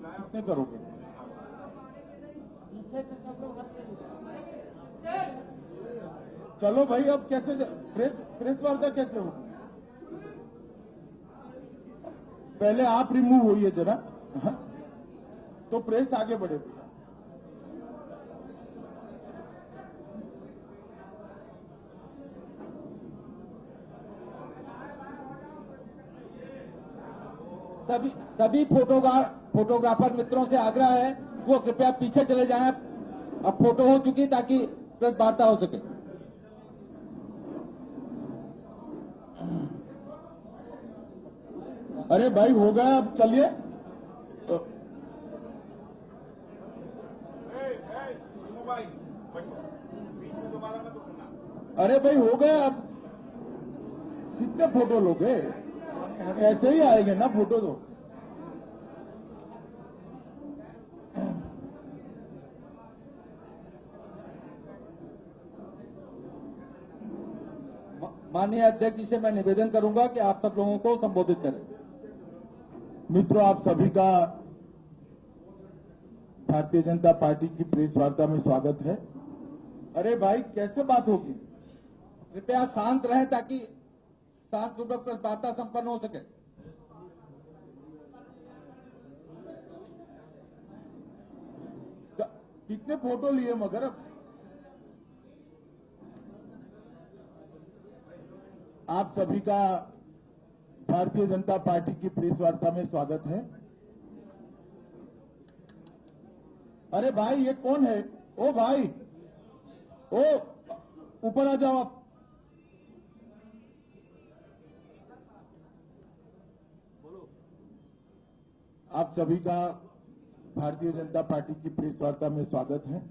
कितने करोगे? चलो भाई, अब कैसे प्रेस वार्ता कैसे होगी? पहले आप रिमूव होइए जरा, तो प्रेस आगे बढ़े। सभी फोटोग्राफर मित्रों से आग्रह है वो कृपया पीछे चले जाएं। अब फोटो हो चुकी ताकि प्रेस वार्ता हो सके। अरे भाई हो गया, अब चलिए। तो अरे भाई हो गया, अब कितने फोटो लोगे? ऐसे ही आएंगे ना फोटो तो। माननीय अध्यक्ष जी से मैं निवेदन करूंगा कि आप सब लोगों को संबोधित करें। मित्रों, आप सभी का भारतीय जनता पार्टी की प्रेस वार्ता में स्वागत है। अरे भाई कैसे बात होगी? कृपया शांत रहें ताकि शांतिपूर्वक प्रेस वार्ता संपन्न हो सके। कितने फोटो लिए मगर? आप सभी का भारतीय जनता पार्टी की प्रेस वार्ता में स्वागत है। अरे भाई ये कौन है? ओ भाई, ओ ऊपर आ जाओ आप। आप सभी का भारतीय जनता पार्टी की प्रेस वार्ता में स्वागत है।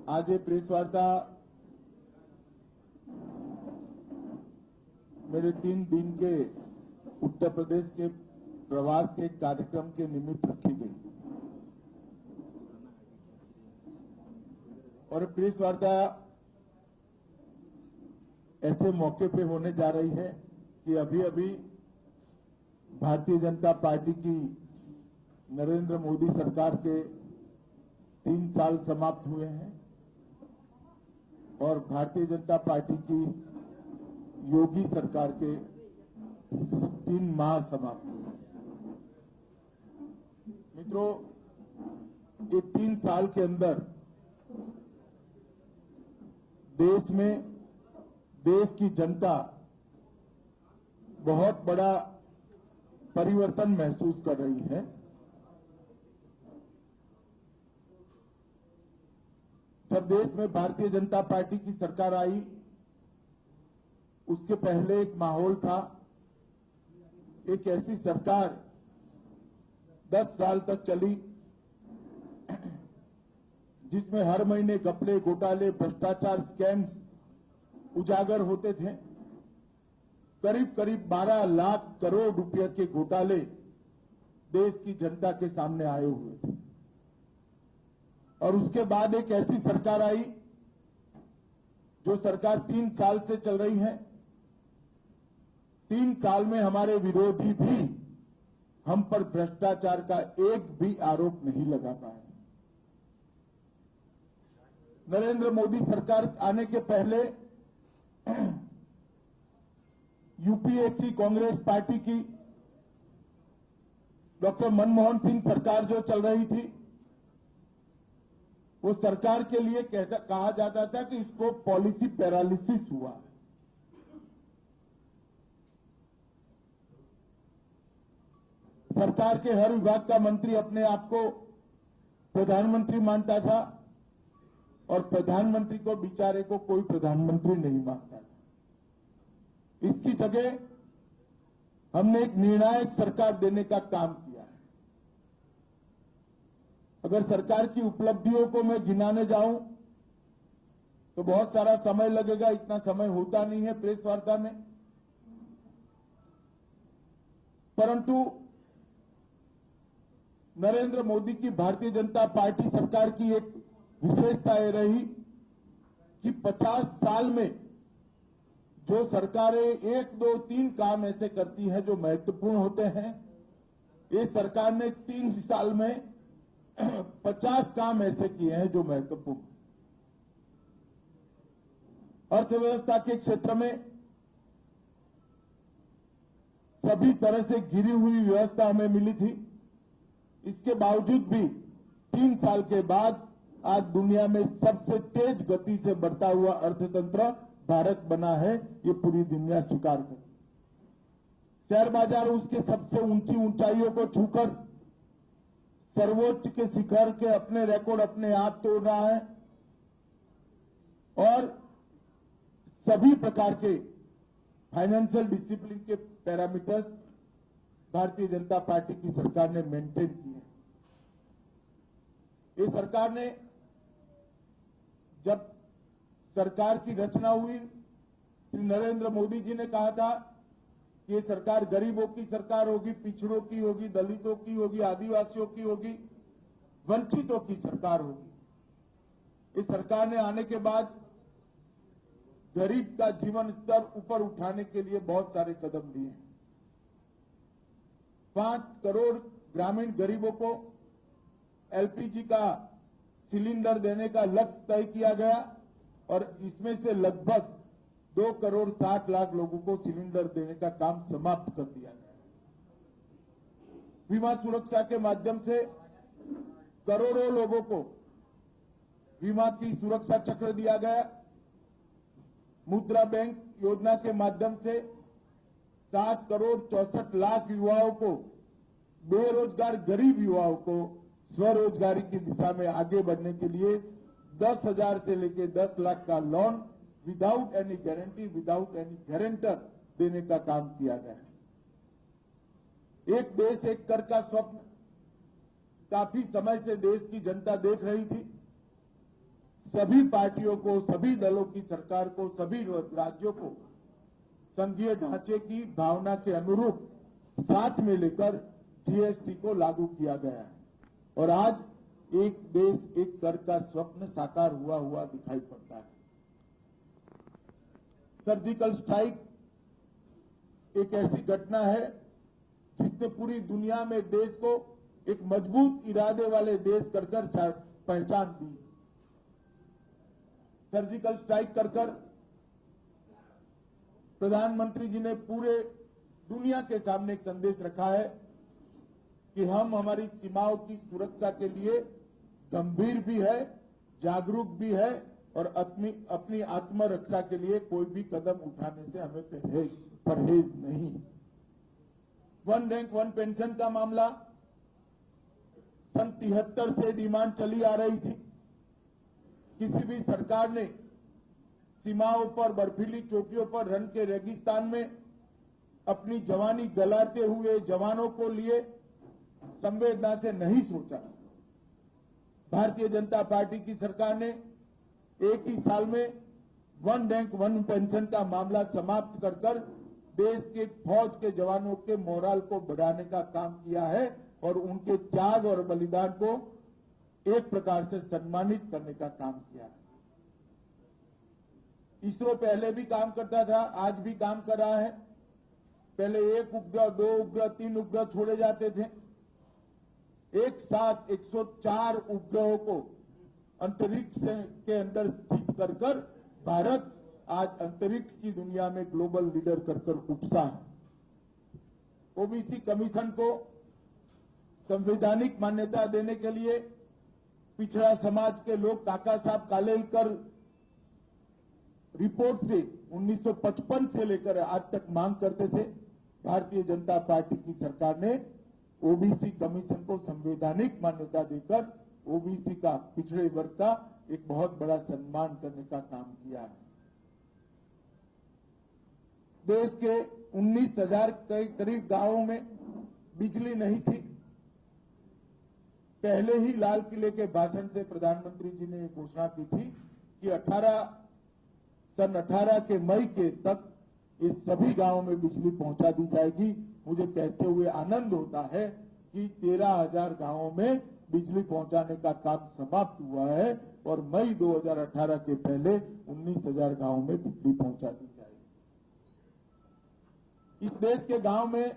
आज ये प्रेस वार्ता मेरे 3 दिन के उत्तर प्रदेश के प्रवास के कार्यक्रम के निमित्त रखी गई और प्रेस वार्ता ऐसे मौके पे होने जा रही है कि अभी अभी भारतीय जनता पार्टी की नरेंद्र मोदी सरकार के 3 साल समाप्त हुए हैं और भारतीय जनता पार्टी की योगी सरकार के 3 माह समाप्त हुए। मित्रों, ये 3 साल के अंदर देश में देश की जनता बहुत बड़ा परिवर्तन महसूस कर रही है। जब देश में भारतीय जनता पार्टी की सरकार आई, उसके पहले एक माहौल था, एक ऐसी सरकार 10 साल तक चली जिसमें हर महीने घपले, घोटाले, भ्रष्टाचार, स्कैम्स उजागर होते थे। करीब करीब 12 लाख करोड़ रुपए के घोटाले देश की जनता के सामने आए हुए थे। और उसके बाद एक ऐसी सरकार आई जो सरकार 3 साल से चल रही है। 3 साल में हमारे विरोधी भी हम पर भ्रष्टाचार का एक भी आरोप नहीं लगा पाए। नरेंद्र मोदी सरकार आने के पहले यूपीए की कांग्रेस पार्टी की डॉक्टर मनमोहन सिंह सरकार जो चल रही थी, वो सरकार के लिए कहा जाता था कि इसको पॉलिसी पैरालिसिस हुआ। सरकार के हर विभाग का मंत्री अपने आप को प्रधानमंत्री मानता था और प्रधानमंत्री को बेचारे को कोई प्रधानमंत्री नहीं मानता था। इसकी जगह हमने एक निर्णायक सरकार देने का काम किया है। अगर सरकार की उपलब्धियों को मैं गिनाने जाऊं तो बहुत सारा समय लगेगा, इतना समय होता नहीं है प्रेस वार्ता में। परंतु नरेंद्र मोदी की भारतीय जनता पार्टी सरकार की एक विशेषता ये रही कि 50 साल में जो सरकारें 1, 2, 3 काम ऐसे करती हैं जो महत्वपूर्ण होते हैं, ये सरकार ने 3 साल में 50 काम ऐसे किए हैं जो महत्वपूर्ण। अर्थव्यवस्था के क्षेत्र में सभी तरह से गिरी हुई व्यवस्था हमें मिली थी। इसके बावजूद भी 3 साल के बाद आज दुनिया में सबसे तेज गति से बढ़ता हुआ अर्थतंत्र भारत बना है, ये पूरी दुनिया स्वीकार करे। शेयर बाजार उसके सबसे ऊंची ऊंचाइयों को छूकर सर्वोच्च के शिखर के अपने रिकॉर्ड अपने आप तोड़ रहा है और सभी प्रकार के फाइनेंशियल डिसिप्लिन के पैरामीटर्स भारतीय जनता पार्टी की सरकार ने मेंटेन किए हैं। ये सरकार ने जब सरकार की रचना हुई, श्री नरेंद्र मोदी जी ने कहा था कि ये सरकार गरीबों की सरकार होगी, पिछड़ों की होगी, दलितों की होगी, आदिवासियों की होगी, वंचितों की सरकार होगी। इस सरकार ने आने के बाद गरीब का जीवन स्तर ऊपर उठाने के लिए बहुत सारे कदम लिए हैं। 5 करोड़ ग्रामीण गरीबों को एलपीजी का सिलेंडर देने का लक्ष्य तय किया गया और इसमें से लगभग 2 करोड़ 60 लाख लोगों को सिलेंडर देने का काम समाप्त कर दिया गया। बीमा सुरक्षा के माध्यम से करोड़ों लोगों को बीमा की सुरक्षा चक्र दिया गया। मुद्रा बैंक योजना के माध्यम से 7 करोड़ 64 लाख युवाओं को, बेरोजगार गरीब युवाओं को स्वरोजगारी की दिशा में आगे बढ़ने के लिए 10,000 से लेकर 10 लाख का loan without any guarantee, without any guarantor देने का काम किया गया है। एक देश एक कर का स्वप्न काफी समय से देश की जनता देख रही थी। सभी पार्टियों को, सभी दलों की सरकार को, सभी राज्यों को संघीय ढांचे की भावना के अनुरूप साथ में लेकर जीएसटी को लागू किया गया है और आज एक देश एक कर का स्वप्न साकार हुआ दिखाई पड़ता है। सर्जिकल स्ट्राइक एक ऐसी घटना है जिसने पूरी दुनिया में देश को एक मजबूत इरादे वाले देश कर पहचान दी। सर्जिकल स्ट्राइक कर प्रधानमंत्री जी ने पूरे दुनिया के सामने एक संदेश रखा है कि हम हमारी सीमाओं की सुरक्षा के लिए गंभीर भी है, जागरूक भी है और अपनी आत्मरक्षा के लिए कोई भी कदम उठाने से हमें परहेज नहीं। 1 रैंक 1 पेंशन का मामला सन 73 से डिमांड चली आ रही थी। किसी भी सरकार ने सीमाओं पर, बर्फीली चोटियों पर, रण के रेगिस्तान में अपनी जवानी गलाते हुए जवानों को लिए संवेदना से नहीं सोचा। भारतीय जनता पार्टी की सरकार ने एक ही साल में 1 रैंक 1 पेंशन का मामला समाप्त कर देश के फौज के जवानों के मोराल को बढ़ाने का काम किया है और उनके त्याग और बलिदान को एक प्रकार से सम्मानित करने का काम किया है। इसरो पहले भी काम करता था, आज भी काम कर रहा है। पहले 1 उपग्रह, 2 उपग्रह, 3 उपग्रह छोड़े जाते थे। एक साथ 104 उपग्रहों को अंतरिक्ष के अंदर स्थित कर भारत आज अंतरिक्ष की दुनिया में ग्लोबल लीडर कर उपसा है। ओबीसी कमीशन को संवैधानिक मान्यता देने के लिए पिछड़ा समाज के लोग काका साहब कालेलकर रिपोर्ट से 1955 से लेकर आज तक मांग करते थे। भारतीय जनता पार्टी की सरकार ने ओबीसी कमीशन को संवैधानिक मान्यता देकर ओबीसी का, पिछड़े वर्ग का एक बहुत बड़ा सम्मान करने का काम किया है। देश के 19,000 के करीब गांवों में बिजली नहीं थी। पहले ही लाल किले के भाषण से प्रधानमंत्री जी ने घोषणा की थी कि सन 18 के मई के तक इस सभी गांवों में बिजली पहुंचा दी जाएगी। मुझे कहते हुए आनंद होता है कि 13,000 गांवों में बिजली पहुंचाने का काम समाप्त हुआ है और मई 2018 के पहले 19,000 गांवों में बिजली पहुंचा दी जाएगी। इस देश के गांव में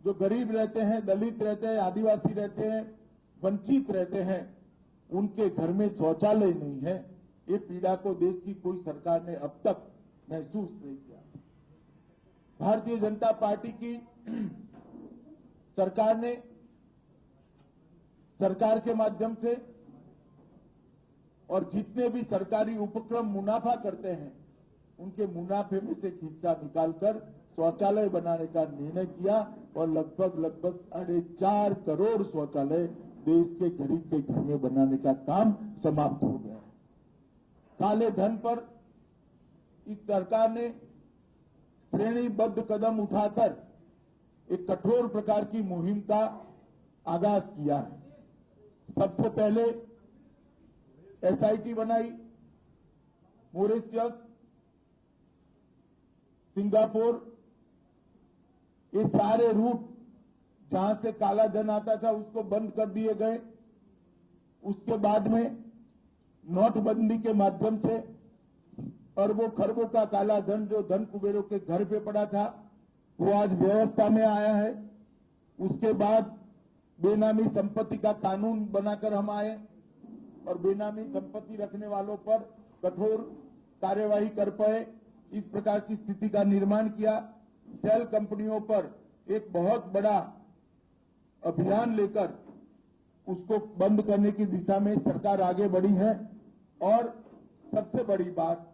जो गरीब रहते हैं, दलित रहते हैं, आदिवासी रहते हैं, वंचित रहते हैं, उनके घर में शौचालय नहीं है। ये पीड़ा को देश की कोई सरकार ने अब तक महसूस नहीं किया। भारतीय जनता पार्टी की सरकार ने सरकार के माध्यम से और जितने भी सरकारी उपक्रम मुनाफा करते हैं, उनके मुनाफे में से एक हिस्सा निकालकर शौचालय बनाने का निर्णय किया और लगभग 4.5 करोड़ शौचालय देश के गरीब के घर में बनाने का काम समाप्त हो गया। काले धन पर इस सरकार ने श्रेणीबद्ध कदम उठाकर एक कठोर प्रकार की मुहिम का आगाज किया है। सबसे पहले एसआईटी बनाई, मॉरिशस, सिंगापुर, ये सारे रूट जहां से काला धन आता था उसको बंद कर दिए गए। उसके बाद में नोटबंदी के माध्यम से अरबों खरबों का काला धन जो धन कुबेरों के घर पे पड़ा था वो आज व्यवस्था में आया है। उसके बाद बेनामी संपत्ति का कानून बनाकर हम आए और बेनामी संपत्ति रखने वालों पर कठोर कार्यवाही कर पाए, इस प्रकार की स्थिति का निर्माण किया। सेल कंपनियों पर एक बहुत बड़ा अभियान लेकर उसको बंद करने की दिशा में सरकार आगे बढ़ी है। और सबसे बड़ी बात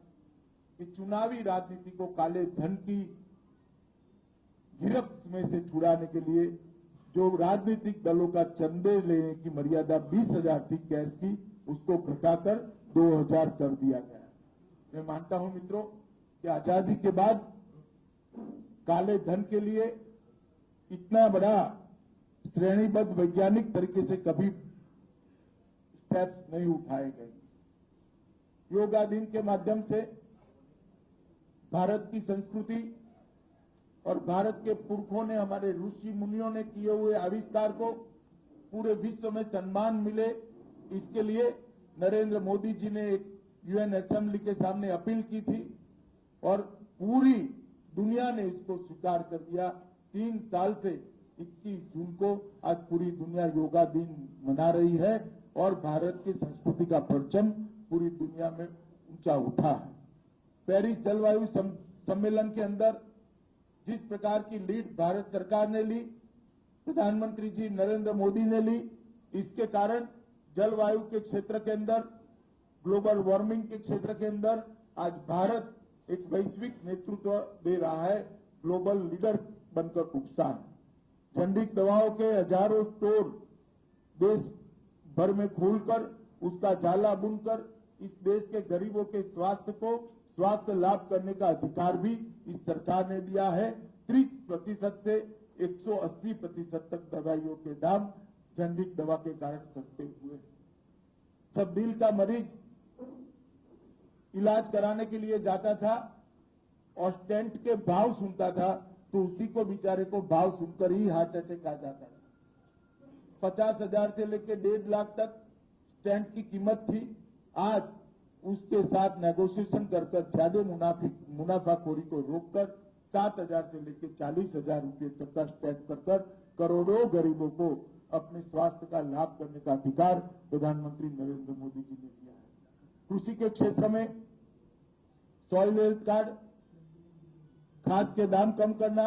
कि चुनावी राजनीति को काले धन की गिरफ्त में से छुड़ाने के लिए जो राजनीतिक दलों का चंदे लेने की मर्यादा 20,000 थी कैश की, उसको घटाकर 2,000 कर दिया गया। मैं मानता हूं मित्रों कि आजादी के बाद काले धन के लिए इतना बड़ा श्रेणीबद्ध वैज्ञानिक तरीके से कभी स्टेप्स नहीं उठाए गए। योगा दिन के माध्यम से भारत की संस्कृति और भारत के पुरखों ने, हमारे ऋषि मुनियों ने किए हुए आविष्कार को पूरे विश्व में सम्मान मिले, इसके लिए नरेंद्र मोदी जी ने एक यूएन असेंबली के सामने अपील की थी और पूरी दुनिया ने इसको स्वीकार कर दिया। 3 साल से 21 जून को आज पूरी दुनिया योगा दिन मना रही है और भारत की संस्कृति का परचम पूरी दुनिया में ऊंचा उठा है। पेरिस जलवायु सम्मेलन के अंदर जिस प्रकार की लीड भारत सरकार ने ली, प्रधानमंत्री जी नरेंद्र मोदी ने ली, इसके कारण जलवायु के क्षेत्र के अंदर, ग्लोबल वार्मिंग के क्षेत्र के अंदर आज भारत एक वैश्विक नेतृत्व दे रहा है, ग्लोबल लीडर बनकर उभरा है। जेनेरिक दवाओं के हजारों स्टोर देश भर में खोलकर उसका जाला बुनकर इस देश के गरीबों के स्वास्थ्य लाभ करने का अधिकार भी इस सरकार ने दिया है। 30% से 180% तक दवाइयों के दाम जेनेरिक दवा के कारण सस्ते हुए। जब दिल का मरीज इलाज कराने के लिए जाता था और स्टेंट के भाव सुनता था तो उसी को बेचारे को भाव सुनकर ही हार्ट अटैक आ जाता था। 50,000 से लेकर 1.5 लाख तक स्टेंट की कीमत थी। आज उसके साथ नेगोशिएशन कर ज्यादा मुनाफाखोरी को रोककर 7,000 से लेकर 40,000 रुपये तक का स्टेंट कर करोड़ों गरीबों को अपने स्वास्थ्य का लाभ करने का अधिकार प्रधानमंत्री नरेंद्र मोदी जी ने दिया है। कृषि के क्षेत्र में सॉइल हेल्थ कार्ड, खाद के दाम कम करना,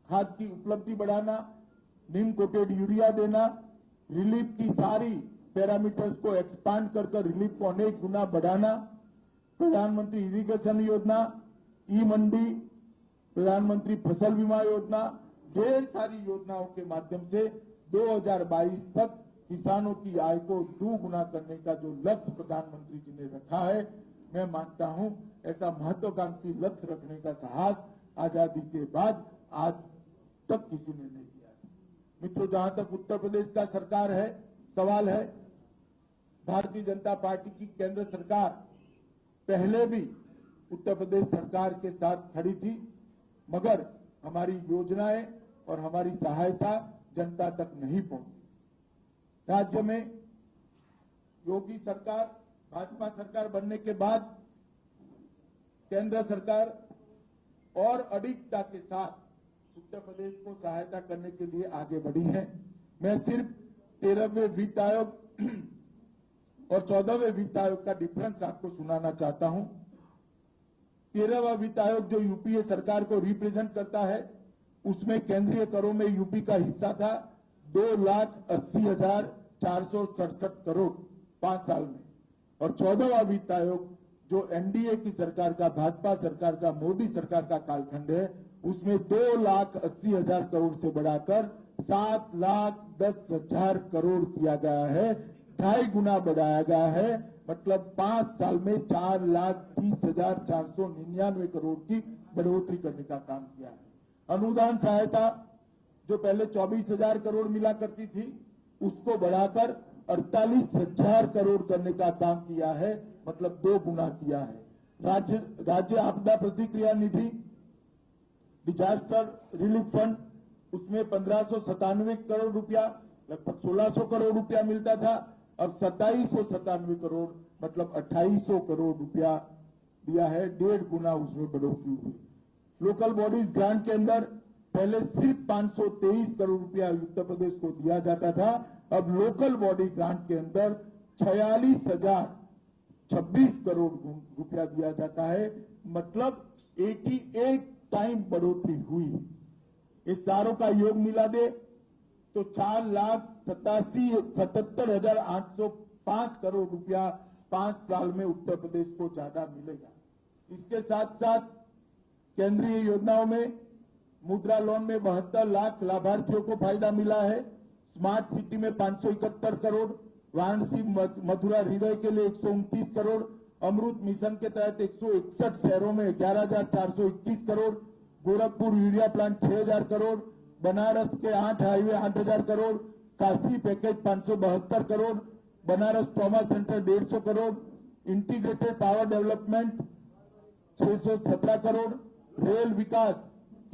खाद की उपलब्धि बढ़ाना, नीम कोटेड यूरिया देना, रिलीफ की सारी पैरामीटर्स को एक्सपांड कर रिलीफ को अनेक गुना बढ़ाना, प्रधानमंत्री इरिगेशन योजना, ई मंडी, प्रधानमंत्री फसल बीमा योजना, ढेर सारी योजनाओं के माध्यम से 2022 तक किसानों की आय को 2 गुना करने का जो लक्ष्य प्रधानमंत्री जी ने रखा है, मैं मानता हूं ऐसा महत्वाकांक्षी लक्ष्य रखने का साहस आजादी के बाद आज तक किसी ने नहीं किया। मित्रों, जहां तक उत्तर प्रदेश का सरकार है सवाल है, भारतीय जनता पार्टी की केंद्र सरकार पहले भी उत्तर प्रदेश सरकार के साथ खड़ी थी, मगर हमारी योजनाएं और हमारी सहायता जनता तक नहीं पहुंची। राज्य में योगी सरकार, भाजपा सरकार बनने के बाद केंद्र सरकार और अडिगता के साथ उत्तर प्रदेश को सहायता करने के लिए आगे बढ़ी है। मैं सिर्फ 13वें वित्त आयोग और 14वें वित्त आयोग का डिफरेंस आपको सुनाना चाहता हूं। 13वां वित्त आयोग जो यूपीए सरकार को रिप्रेजेंट करता है, उसमें केंद्रीय करों में यूपी का हिस्सा था 2,80,467 करोड़ 5 साल में, और 14वां वित्त आयोग जो एनडीए की सरकार का, भाजपा सरकार का, मोदी सरकार का कालखंड है, उसमें 2,80,000 करोड़ से बढ़ाकर 7,10,000 करोड़ किया गया है। 2.5 गुना बढ़ाया गया है। मतलब 5 साल में 4,30,499 करोड़ की बढ़ोतरी करने का काम किया है। अनुदान सहायता जो पहले 24,000 करोड़ मिला करती थी, उसको बढ़ाकर 48,000 करोड़ करने का काम किया है। मतलब 2 गुना किया है। राज्य आपदा प्रतिक्रिया निधि, डिजास्टर रिलीफ फंड, उसमें 1,597 करोड़ रुपया, लगभग 1,600 करोड़ रुपया मिलता था। अब 2,797 करोड़, मतलब 2,800 करोड़ रुपया दिया है। 1.5 गुना उसमें बढ़ोतरी हुई। लोकल बॉडीज ग्रांट के अंदर पहले सिर्फ 523 करोड़ रुपया उत्तर प्रदेश को दिया जाता था। अब लोकल बॉडी ग्रांट के अंदर 46,026 करोड़ रुपया दिया जाता है। मतलब 88 टाइम बढ़ोतरी हुई। इस सारों का योग मिला दे तो 4,77,805 करोड़ रुपया 5 साल में उत्तर प्रदेश को ज्यादा मिलेगा। इसके साथ साथ केंद्रीय योजनाओं में मुद्रा लोन में 72 लाख लाभार्थियों को फायदा मिला है। स्मार्ट सिटी में 571 करोड़, वाराणसी मथुरा हृदय के लिए 129 करोड़, अमृत मिशन के तहत 161 शहरों में 11,421 करोड़, गोरखपुर यूरिया प्लांट 6,000 करोड़, बनारस के 8 highway 8,000 crore, Kashi package 572 crore, Banaras trauma centre 150 crore, integrated power development 617 crore, rail विकास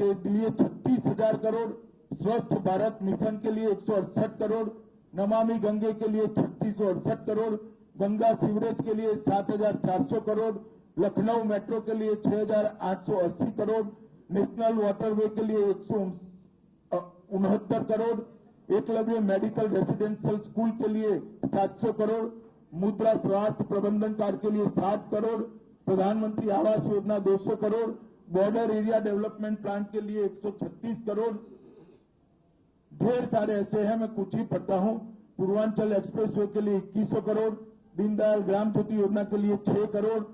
के लिए 36,000 करोड़, स्वच्छ भारत मिशन के लिए 168 करोड़, नमामि गंगे के लिए 3,668 करोड़, गंगा सीवरेज के लिए 7,400 करोड़, लखनऊ मेट्रो के लिए 6,880 करोड़, नेशनल वाटरवे के लिए 169 crore, Eklavya medical residential school के लिए 700 करोड़, मुद्रा स्वास्थ्य प्रबंधन कार्ड के लिए 7 करोड़, प्रधानमंत्री Awas Yojana 200 crore, border area development plan के लिए 136 करोड़। ढेर सारे ऐसे हैं, मैं कुछ ही पढ़ता हूं। पूर्वांचल एक्सप्रेसवे के लिए 2100 करोड़, दीनदयाल ग्राम ज्योति योजना के लिए 6 करोड़,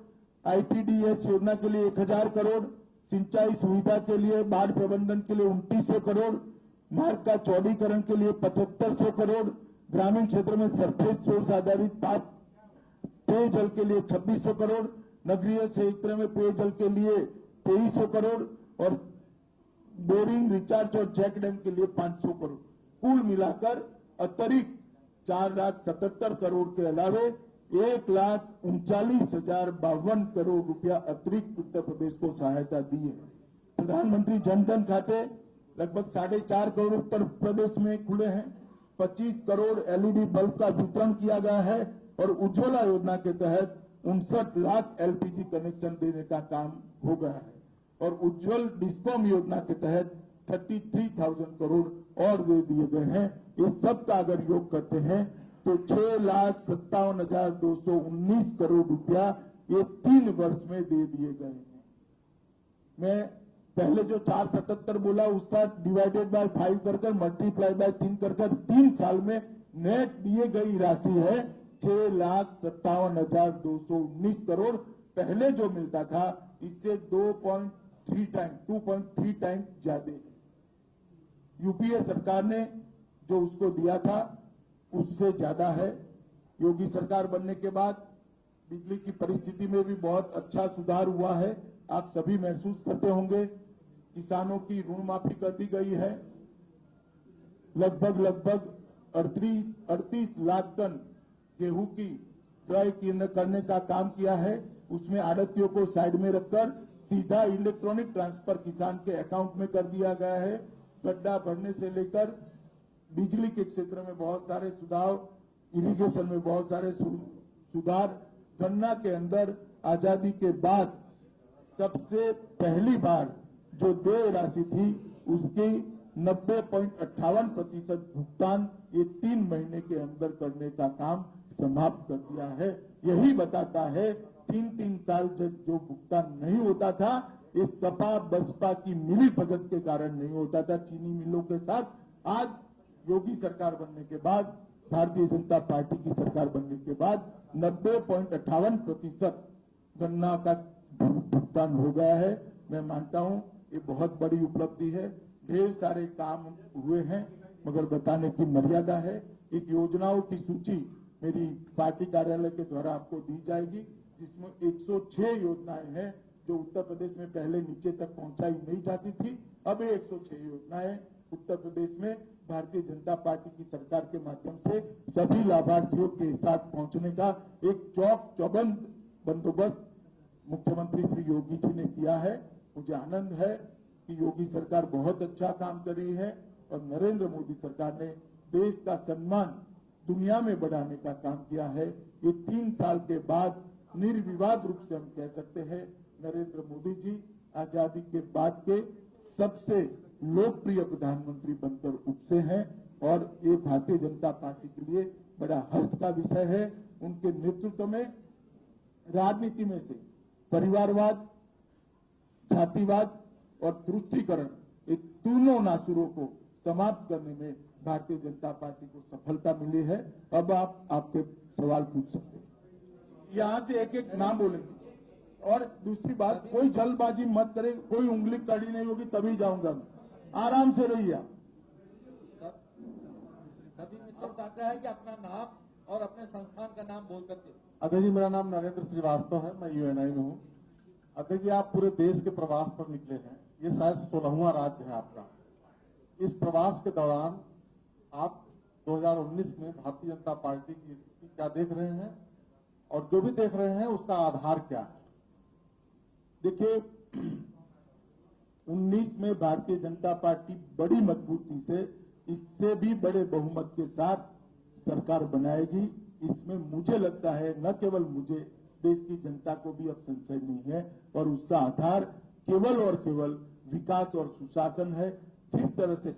आईटीडीएस योजना के लिए 1,000 करोड़, सिंचाई सुविधा के लिए, बाढ़ प्रबंधन के लिए 2,900 करोड़, मार्ग का चौड़ीकरण के लिए 7,500 करोड़, ग्रामीण क्षेत्र में सरफेस सोर्स आधारित पेयजल के लिए 2,600 करोड़, नगरीय क्षेत्र में पेयजल के लिए 2,300 करोड़ और बोरिंग रिचार्ज और चेक डैम के लिए 500 करोड़। कुल मिलाकर अतिरिक्त 4,77 करोड़ के अलावे 1,39,052 करोड़ रुपया अतिरिक्त उत्तर प्रदेश को सहायता दी है। प्रधानमंत्री जनधन खाते लगभग 4.5 करोड़ उत्तर प्रदेश में खुले हैं। 25 करोड़ एलईडी बल्ब का वितरण किया गया है और उज्ज्वला योजना के तहत 59 लाख एलपीजी कनेक्शन देने का काम हो गया है और उज्ज्वल डिस्कॉम योजना के तहत 33,000 करोड़ और दे दिए गए हैं। ये सब का अगर योग करते हैं तो 6,57,219 करोड़ रुपया ये 3 वर्ष में दे दिए गए हैं। मैं पहले जो 477 बोला उसका डिवाइडेड बाय 5 कर मल्टीप्लाई बाय 3 कर 3 साल में नेट दिए गई राशि है 6,57,219 करोड़। पहले जो मिलता था इससे 2.3 टाइम ज्यादा। यूपीए सरकार ने जो उसको दिया था उससे ज्यादा है। योगी सरकार बनने के बाद बिजली की परिस्थिति में भी बहुत अच्छा सुधार हुआ है। आप सभी महसूस करते होंगे। किसानों की ऋण माफी कर दी गई है। लगभग 38 लाख टन गेहूं की क्रय करने का काम किया है। उसमें आड़तियों को साइड में रखकर सीधा इलेक्ट्रॉनिक ट्रांसफर किसान के अकाउंट में कर दिया गया है। गड्ढा भरने से लेकर बिजली के क्षेत्र में बहुत सारे सुधार, इरिगेशन में बहुत सारे सुधार। गन्ना के अंदर आजादी के बाद सबसे पहली बार जो देय राशि थी उसके 90.58% भुगतान ये 3 महीने के अंदर करने का काम समाप्त कर दिया है। यही बताता है 3 साल जो भुगतान नहीं होता था, ये सपा बसपा की मिली भगत के कारण नहीं होता था चीनी मिलों के साथ। आज योगी सरकार बनने के बाद, भारतीय जनता पार्टी की सरकार बनने के बाद 90.58% गन्ना का भुगतान हो गया है। मैं मानता हूं ये बहुत बड़ी उपलब्धि है। ढेर सारे काम हुए हैं, मगर बताने की मर्यादा है। एक योजनाओं की सूची मेरी पार्टी कार्यालय के द्वारा आपको दी जाएगी, जिसमें 106 योजनाएं हैं जो उत्तर प्रदेश में पहले नीचे तक पहुंचाई नहीं जाती थी। अब ये 106 योजनाएं उत्तर प्रदेश में भारतीय जनता पार्टी की सरकार के माध्यम से सभी लाभार्थियों के साथ पहुंचने का एक चौक चौबंद बंदोबस्त मुख्यमंत्री श्री योगी जी ने किया है। मुझे आनंद है कि योगी सरकार बहुत अच्छा काम कर रही है और नरेंद्र मोदी सरकार ने देश का सम्मान दुनिया में बढ़ाने का काम किया है। ये 3 साल के बाद निर्विवाद रूप से हम कह सकते हैं नरेंद्र मोदी जी आजादी के बाद के सबसे लोकप्रिय प्रधानमंत्री बनकर उपसे हैं और ये भारतीय जनता पार्टी के लिए बड़ा हर्ष का विषय है। उनके नेतृत्व में राजनीति में से परिवारवाद, जातिवाद और तुष्टीकरण, ये तीनों नासुरों को समाप्त करने में भारतीय जनता पार्टी को सफलता मिली है। अब आप आपके सवाल पूछ सकते हैं, यहां से एक एक नाम बोलेंगे। और दूसरी बात, कोई जल्दबाजी मत करे, कोई उंगली कड़ी नहीं होगी तभी जाऊंगा मैं। आराम से रहिए आप। सभी मित्रों का आग्रह है कि अपना नाम और अपने संस्थान का नाम बोल करके। अध्यक्ष जी, मेरा नाम नरेंद्र श्रीवास्तव है, मैं यूएनआई में हूँ। अध्यक्ष जी, आप पूरे देश के प्रवास पर निकले हैं, ये शायद 16वां राज्य है आपका। इस प्रवास के दौरान आप 2019 में भारतीय जनता पार्टी की स्थिति क्या देख रहे हैं और जो भी देख रहे हैं उसका आधार क्या है? देखिए, 19 में भारतीय जनता पार्टी बड़ी मजबूती से, इससे भी बड़े बहुमत के साथ सरकार बनाएगी। इसमें मुझे लगता है, न केवल मुझे, देश की जनता को भी अब संशय नहीं है और उसका आधार केवल और केवल विकास और सुशासन है। जिस तरह से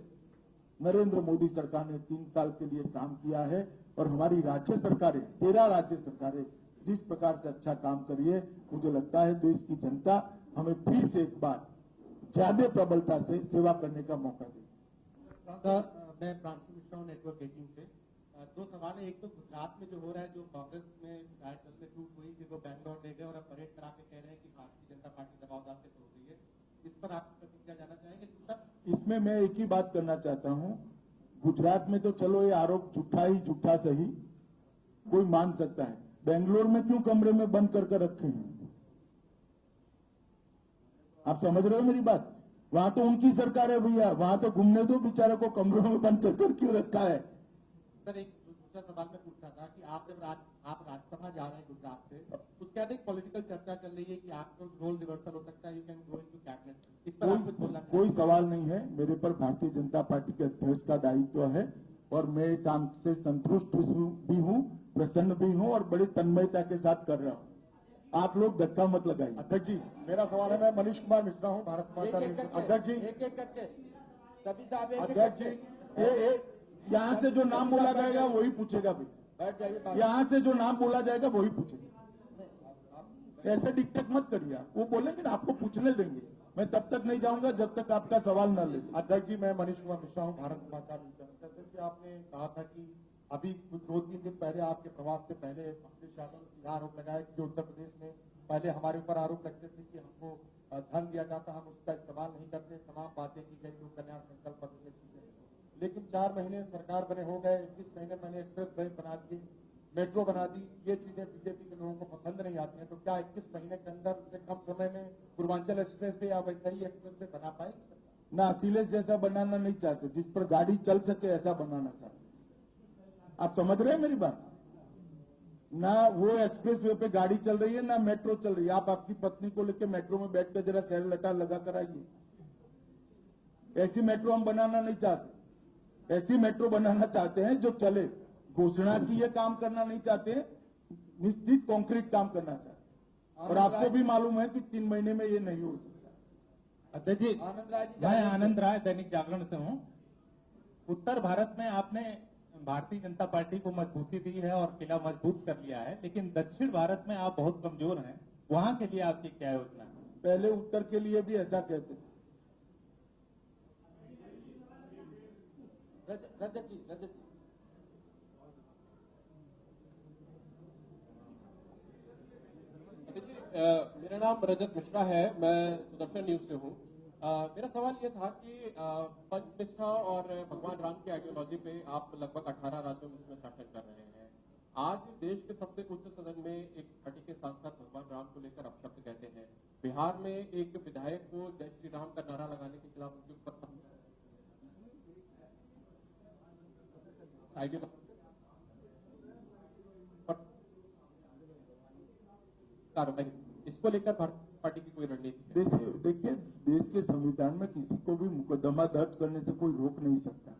नरेंद्र मोदी सरकार ने 3 साल के लिए काम किया है और हमारी राज्य सरकारें, 13 राज्य सरकारें जिस प्रकार से अच्छा काम करी है, मुझे लगता है देश की जनता हमें फिर से एक बार ज्यादा प्रबलता से सेवा करने का मौका देगी। सर, मैं प्रांशु मिश्रा हूं नेटवर्क 18 से। 2 सवाल है। एक तो गुजरात में जो हो रहा है, जो कांग्रेस में राजदल में टूट हुई थी, वो बैंगलोर ले गए और अब परेड करा के कह रहे हैं कि भारतीय जनता पार्टी दबाव डालते हो रही है। इस पर आप प्रतिक्रिया जाना चाहेंगे? इसमें मैं एक ही बात करना चाहता हूं, गुजरात में तो चलो ये आरोप झूठा ही झूठा सही कोई मान सकता है, बेंगलोर में क्यों कमरे में बंद करके रखे हैं? आप समझ रहे हो मेरी बात? वहां तो उनकी सरकार है भैया, वहां तो घूमने दो, बेचारे को कमरों में बंद कर क्यों रखा है? सर, एक दूसरा सवाल मैं पूछना था कि आप जब आप राज्यसभा जा रहे हैं गुजरात से, उसके बाद एक पॉलिटिकल चर्चा चल रही है कि आपको रोल रिवर्सल हो सकता है, you can go into cabinet. इस पर आप कुछ बोलना कोई सवाल नहीं है। मेरे पर भारतीय जनता पार्टी के अध्यक्ष का दायित्व है और मैं काम से संतुष्ट भी हूं, प्रसन्न भी हूं और बड़ी तन्मयता के साथ कर रहा हूं। आप लोग धक्का मत लगाइए। अध्यक्ष जी, मेरा सवाल है, मैं मनीष कुमार मिश्रा हूँ, भारत समाचार। अध्यक्ष जी, एक एक करके सभी साहब, अध्यक्ष जी, यहाँ से जो नाम बोला जाएगा वही पूछेगा भाई। बैठ जाइए। यहाँ से जो नाम बोला जाएगा वही पूछेगा। ऐसे डिक्टेट मत करिए। वो बोलेंगे ना, आपको पूछने देंगे। मैं तब तक नहीं जाऊंगा जब तक आपका सवाल न ले। अध्यक्ष जी, मैं मनीष कुमार मिश्रा हूँ, भारत समाचार। अध्यक्ष जी, आपने कहा था कि अभी कुछ 2-3 दिन पहले आपके प्रवास से पहले अखिलेश यादव ने सीधा आरोप लगाया कि जो उत्तर प्रदेश में पहले हमारे ऊपर आरोप लगते थे कि हमको धन दिया जाता, हम उसका इस्तेमाल नहीं करते, तमाम बातें की गई, जो कल्याण संकल्प पत्र में चीजें। लेकिन 4 महीने सरकार बने हो गए, 21 महीने मैंने एक्सप्रेस वे बना दिए, मेट्रो बना दी। ये चीजें बीजेपी के लोगों को पसंद नहीं आती हैं, तो क्या 21 महीने के अंदर से कम समय में पूर्वांचल एक्सप्रेस वे या वैसा ही एक्सप्रेस वे बना पाएंगे? ना अखिलेश जैसा बनाना नहीं चाहते, जिस पर गाड़ी चल सके ऐसा बनाना चाहते। आप समझ रहे हैं मेरी बात? ना वो एक्सप्रेस वे पे गाड़ी चल रही है, ना मेट्रो चल रही है। आप आपकी पत्नी को लेकर मेट्रो में बैठ कर जरा सैर लटा लगा कर आइए। ऐसी मेट्रो हम बनाना नहीं चाहते। ऐसी मेट्रो बनाना चाहते हैं जो चले। घोषणा की ये काम करना नहीं चाहते, निश्चित कॉन्क्रीट काम करना चाहते हैं। और आपको भी मालूम है कि 3 महीने में ये नहीं हो सकता। अध्यक्ष जी, आनंद राय जी मैं आनंद राय दैनिक जागरण से हूँ। उत्तर भारत में आपने भारतीय जनता पार्टी को मजबूती दी है और किला मजबूत कर लिया है, लेकिन दक्षिण भारत में आप बहुत कमजोर हैं। वहां के लिए आपकी क्या योजना है? पहले उत्तर के लिए भी ऐसा कहते थे। रजत जी। मेरा नाम रजत मिश्रा है, मैं सुदर्शन न्यूज से हूँ। मेरा सवाल ये था कि पंचनिष्ठा और भगवान राम की आइडियोलॉजी पे आप लगभग 18 राज्यों में इसमें शासन कर रहे हैं। आज देश के सबसे उच्च सदन में एक पार्टी के सांसद भगवान राम को लेकर अपशब्द कहते हैं। बिहार में एक विधायक को जय श्री राम का नारा लगाने के खिलाफ उनके ऊपर कार्रवाई, इसको लेकर भारतीय पार्टी की कोई रणनीति है? देखिए, देश के संविधान में किसी को भी मुकदमा दर्ज करने से कोई रोक नहीं सकता।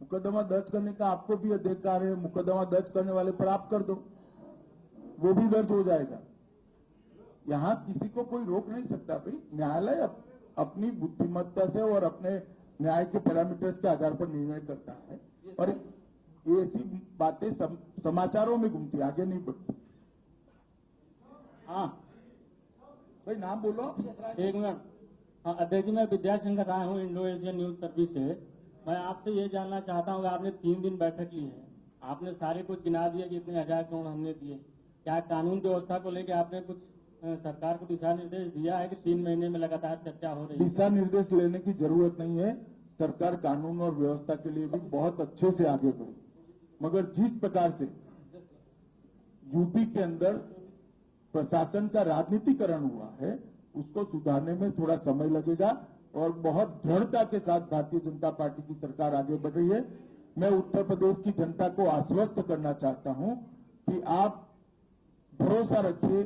मुकदमा दर्ज करने का आपको भी अधिकार है। मुकदमा दर्ज करने वाले पर आप कर दो, वो भी दर्ज हो जाएगा। यहाँ किसी को कोई रोक नहीं सकता। भाई, न्यायालय अपनी बुद्धिमत्ता से और अपने न्याय के पैरामीटर्स के आधार पर निर्णय करता है, और ये ऐसी बातें समाचारों में घूमती, आगे नहीं बढ़ती। हाँ भाई, नाम बोलो। एक मिनट। हाँ अध्यक्ष जी, मैं विद्याशंकर राय हूँ, इंडो एशियन न्यूज सर्विस से। मैं आपसे ये जानना चाहता हूँ कि आपने 3 दिन बैठक ली है, आपने सारे कुछ गिना दिया कि इतने 1000 करोड़ हमने दिए। क्या कानून व्यवस्था को लेकर आपने कुछ सरकार को दिशा निर्देश दिया है कि 3 महीने में लगातार चर्चा हो रही है? दिशा निर्देश लेने की जरूरत नहीं है। सरकार कानून और व्यवस्था के लिए भी बहुत अच्छे से आगे बढ़ी, मगर जिस प्रकार से यूपी के अंदर प्रशासन का राजनीतिकरण हुआ है, उसको सुधारने में थोड़ा समय लगेगा, और बहुत दृढ़ता के साथ भारतीय जनता पार्टी की सरकार आगे बढ़ रही है। मैं उत्तर प्रदेश की जनता को आश्वस्त करना चाहता हूं कि आप भरोसा रखिए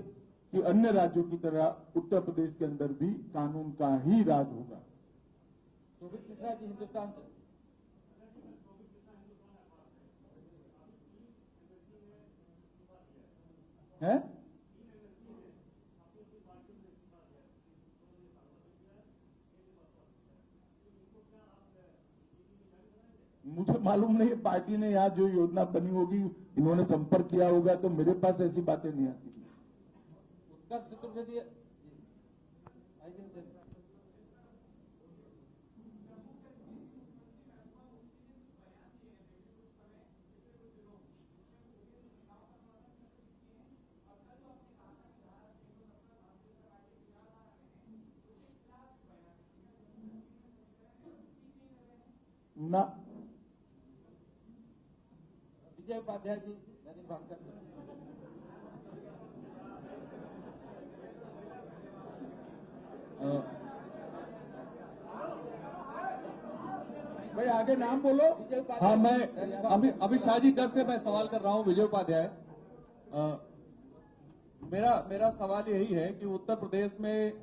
कि अन्य राज्यों की तरह उत्तर प्रदेश के अंदर भी कानून का ही राज होगा। शोभित मिश्रा जी, हिंदुस्तान से। है मुझे मालूम नहीं है, पार्टी ने यहाँ जो योजना बनी होगी, इन्होंने संपर्क किया होगा, तो मेरे पास ऐसी बातें नहीं आती। उत्कर्ष चतुर्वेदी। ना, विजय उपाध्याय जी, दैनिक भास्कर। भाई आगे नाम बोलो। विजय उपाध्याय। हाँ, मैं अभी शाहजी गढ़ से मैं सवाल कर रहा हूँ, विजय उपाध्याय। मेरा सवाल यही है कि उत्तर प्रदेश में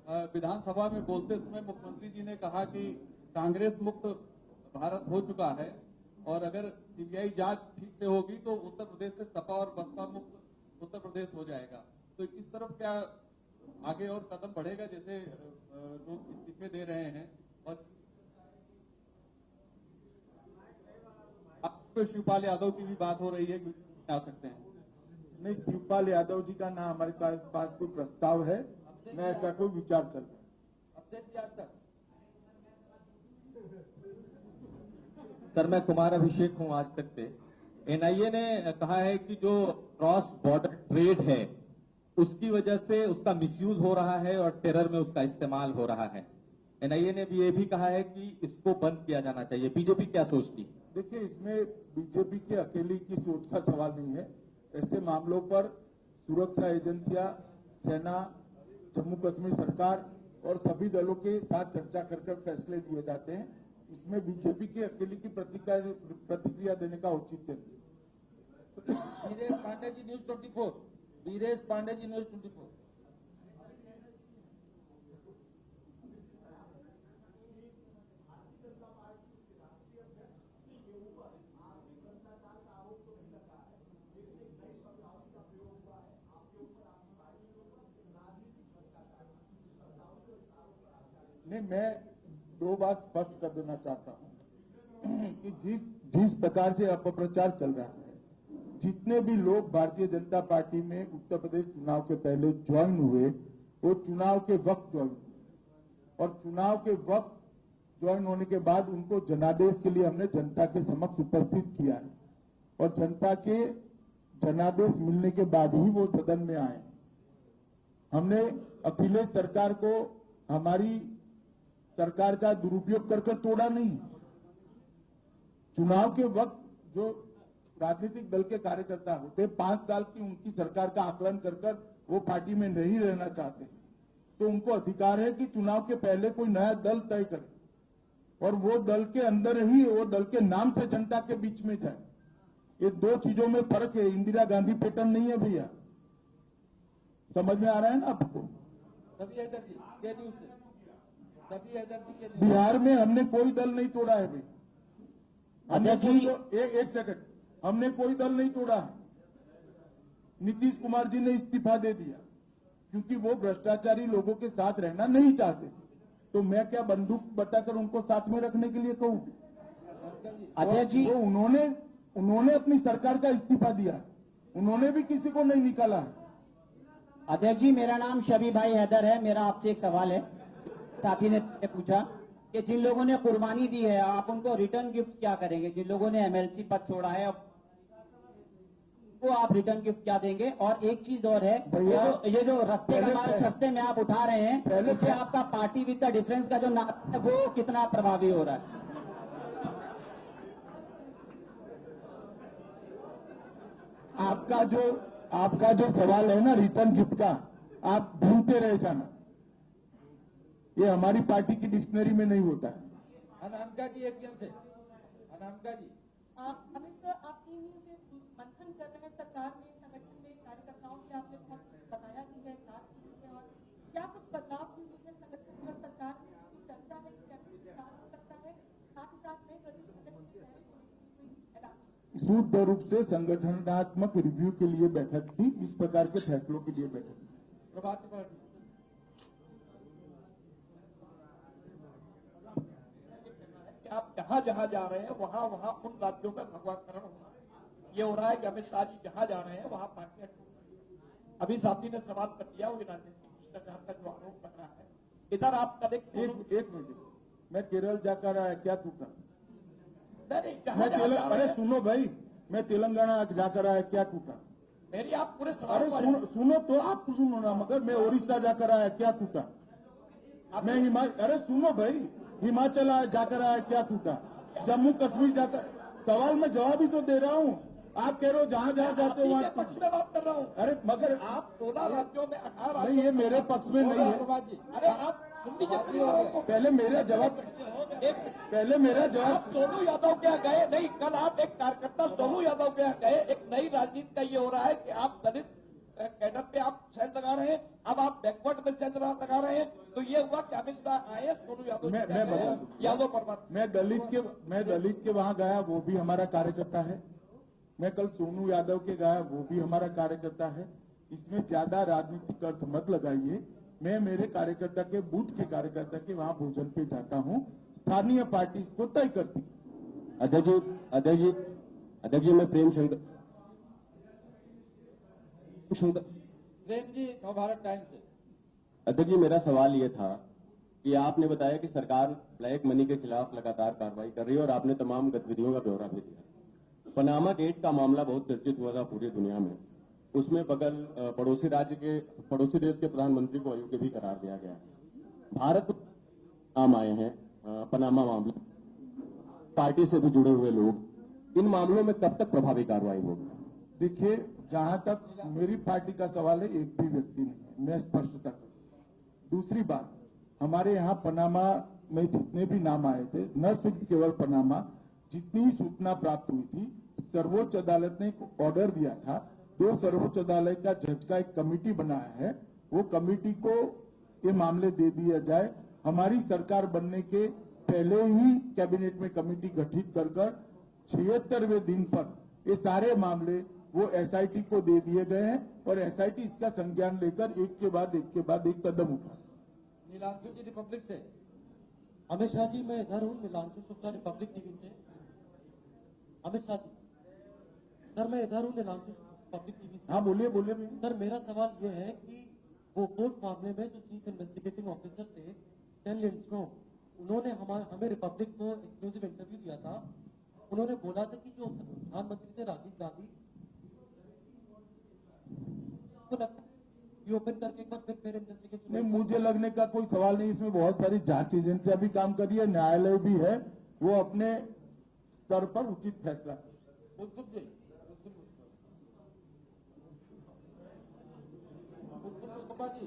विधानसभा में बोलते समय मुख्यमंत्री जी ने कहा कि कांग्रेस मुक्त भारत हो चुका है, और अगर सीबीआई जांच ठीक से होगी तो उत्तर प्रदेश से सपा और बसपा मुक्त उत्तर प्रदेश हो जाएगा। तो इस तरफ क्या आगे और कदम बढ़ेगा, जैसे लोग इस्तीफे दे रहे हैं? और अब शिवपाल यादव की भी बात हो रही है, आ सकते हैं? नहीं, शिवपाल यादव जी का ना हमारे पास कोई प्रस्ताव है, न ऐसा कोई विचार चल रहा है। अपडेट आज तक। सर, मैं कुमार अभिषेक हूं, आज तक से। एनआईए ने कहा है कि जो क्रॉस बॉर्डर ट्रेड है उसकी वजह से उसका मिसयूज हो रहा है और टेरर में उसका इस्तेमाल हो रहा है। एनआईए ने भी ये भी कहा है कि इसको बंद किया जाना चाहिए। बीजेपी क्या सोचती? देखिए, इसमें बीजेपी के अकेले की सोच का सवाल नहीं है। ऐसे मामलों पर सुरक्षा एजेंसियां, सेना, जम्मू कश्मीर सरकार और सभी दलों के साथ चर्चा कर फैसले लिए जाते हैं। इसमें बीजेपी के अकेले की प्रतिक्रिया देने का औचित्य नहीं। वीरेश पांडे जी, न्यूज 24। वीरेश पांडे जी, न्यूज 24। नहीं, मैं दो बात स्पष्ट कर देना चाहता हूं कि जिस प्रकार से अपप्रचार चल रहा है, जितने भी लोग भारतीय जनता पार्टी में उत्तर प्रदेश चुनाव के पहले ज्वाइन हुए, वो चुनाव के वक्त ज्वाइन हुए और चुनाव के वक्त ज्वाइन होने के बाद उनको जनादेश के लिए हमने जनता के समक्ष उपस्थित किया है और जनता के जनादेश मिलने के बाद ही वो सदन में आए। हमने अखिलेश सरकार को हमारी सरकार का दुरुपयोग कर तोड़ा नहीं। चुनाव के वक्त जो राजनीतिक दल के कार्यकर्ता होते 5 साल की उनकी सरकार का आकलन कर वो पार्टी में नहीं रहना चाहते, तो उनको अधिकार है कि चुनाव के पहले कोई नया दल तय करे और वो दल के अंदर ही वो दल के नाम से जनता के बीच में जाए। ये दो चीजों में फर्क है। इंदिरा गांधी पैटर्न नहीं है भैया, समझ में आ रहा है ना आपको? सभी हैदर जी के न्यूज से, सभी हैदर जी के न्यूज। बिहार में हमने कोई दल नहीं तोड़ा है भाई। हमने एक सेकंड, हमने कोई दल नहीं तोड़ा है। नीतीश कुमार जी ने इस्तीफा दे दिया क्योंकि वो भ्रष्टाचारी लोगों के साथ रहना नहीं चाहते थे, तो मैं क्या बंदूक बताकर उनको साथ में रखने के लिए कहूं? अध्यक्ष जी, उन्होंने अपनी सरकार का इस्तीफा दिया, उन्होंने भी किसी को नहीं निकाला है। अध्यक्ष जी, मेरा नाम शबी भाई हैदर है। मेरा आपसे एक सवाल है। साथी ने पूछा कि जिन लोगों ने कुर्बानी दी है, आप उनको रिटर्न गिफ्ट क्या करेंगे? जिन लोगों ने एमएलसी पद छोड़ा है, अब वो आप रिटर्न गिफ्ट क्या देंगे? और एक चीज और है, ये जो रास्ते का माल सस्ते में आप उठा रहे हैं, इससे आपका पार्टी विद द डिफरेंस का जो नारा है वो कितना प्रभावी हो रहा है? आपका जो सवाल है ना रिटर्न गिफ्ट का, आप ढूंढते रह जाना, ये हमारी पार्टी की डिक्शनरी में नहीं होता है। अनामिका जी एक जन से, अनामिका जी। अमित सर, आप 3 दिन से मंथन कर रहे हैं सरकार में, संगठन में, कार्यकर्ताओं से आपने बहुत बताया भी है, बात की है, और क्या कुछ बदलाव भी हुई है संगठन और सरकार में? कुछ चर्चा है कि कैबिनेट विस्तार हो सकता है, साथ ही साथ में प्रदेश संगठन की कोई ऐलान? शुद्ध रूप से संगठनात्मक रिव्यू के लिए बैठक थी, इस प्रकार के फैसलों के लिए बैठक थी। प्रभात त्रिपाठी। आप जहां जहां जा रहे हैं वहां वहां उन राज्यों में भगवाकरण हो रहा है। ये हो रहा है कि अमित शाह जी जहां जा रहे हैं वहां पार्टियां टूट। अभी साथी ने सवाल कर दिया वो राजनीतिक भ्रष्टाचार का जो आरोप लग रहा है, इधर आप कल एक मिनट, मैं केरल जाकर आया, क्या टूटा? नहीं, अरे सुनो भाई, मैं तेलंगाना जाकर आया, क्या टूटा? मेरी आप पूरे अरे सवाल सुनो तो आप सुनो ना, मगर मैं उड़ीसा जाकर आया, क्या टूटा? मैं अरे सुनो भाई, हिमाचल जाकर आया, क्या टूटा? जम्मू कश्मीर जाकर, सवाल में जवाब ही तो दे रहा हूँ। आप कह रहे हो जहां जहां जाते हो वहां पक्ष में बात कर रहा हूँ। अरे मगर आप 16 राज्यों में 18 नहीं, ये मेरे पक्ष में नहीं है। अरे आप पहले मेरा जवाब सोनू यादव के यहाँ गए नहीं, कल आप एक कार्यकर्ता सोनू यादव के यहाँ गए। एक नई राजनीति का ये हो रहा है कि आप दलित कैडर पे आप सेल लगा रहे हैं, अब आप बैकवर्ड में सेल लगा रहे हैं, तो ये हुआ कि अमित शाह आए, सोनू यादव यादव परमार। मैं दलित के वहां गया, वो भी हमारा कार्यकर्ता है। मैं कल सोनू यादव के गया, वो भी हमारा कार्यकर्ता है। इसमें ज्यादा राजनीतिक अर्थ मत लगाइए। मैं मेरे कार्यकर्ता के बूथ के कार्यकर्ता के वहां भोजन पे जाता हूं, स्थानीय पार्टी इसको तय करती। अध्यक्ष जी, मैं प्रेम शंकर प्रेम जी, नवभारत टाइम्स से। अध्यक्ष जी, मेरा सवाल ये था कि आपने बताया कि सरकार ब्लैक मनी के खिलाफ लगातार कार्रवाई कर रही है और आपने तमाम गतिविधियों का ब्यौरा भी दिया। पनामा गेट का मामला बहुत चर्चित हुआ था पूरी दुनिया में। उसमें पड़ोसी देश के प्रधानमंत्री को अयोग्य भी करार दिया गया। भारत नाम आए हैं पनामा मामले, पार्टी से भी जुड़े हुए लोग, इन मामलों में कब तक प्रभावी कार्रवाई होगी? देखिए, जहां तक मेरी पार्टी का सवाल है, एक भी व्यक्ति नहीं, मैं स्पष्टता करूं। दूसरी बात, हमारे यहाँ पनामा में जितने भी नाम आए थे, न सिर्फ केवल पनामा, जितनी सूचना प्राप्त हुई थी, सर्वोच्च अदालत ने एक ऑर्डर दिया था। 2 सर्वोच्च अदालत का जज का एक कमेटी बनाया है, वो कमेटी को ये मामले दे दिया जाए। हमारी सरकार बनने के पहले ही कैबिनेट में कमेटी गठित कर 76वें दिन पर ये सारे मामले वो एसआईटी को दे दिए गए हैं और एसआईटी इसका संज्ञान लेकर एक के बाद एक कदम उठा। नीलांशु जी, रिपब्लिक से। अमित शाह जी, मैं इधर हूँ नीलांशु शुक्ला, रिपब्लिक टीवी से। अमित शाह जी, सर मैं इधर हूँ नीलांशु, रिपब्लिक टीवी से। हाँ बोलिए बोलिए भैया। सर मेरा सवाल ये है कि वो पोस्ट मामले में जो चीफ इन्वेस्टिगेटिंग ऑफिसर थे टेन लिंडस्ट्रॉम, उन्होंने हमें रिपब्लिक को एक्सक्लूसिव इंटरव्यू दिया था। उन्होंने बोला था कि जो प्रधानमंत्री थे राजीव गांधी को लगता है ओपन करके एक बार फिर इन्वेस्टिगेशन। नहीं, मुझे लगने का कोई सवाल नहीं। इसमें बहुत सारी जांच एजेंसियां भी काम कर रही है, न्यायालय भी है, वो अपने स्तर पर उचित फैसला करे। मुस्तफा जी,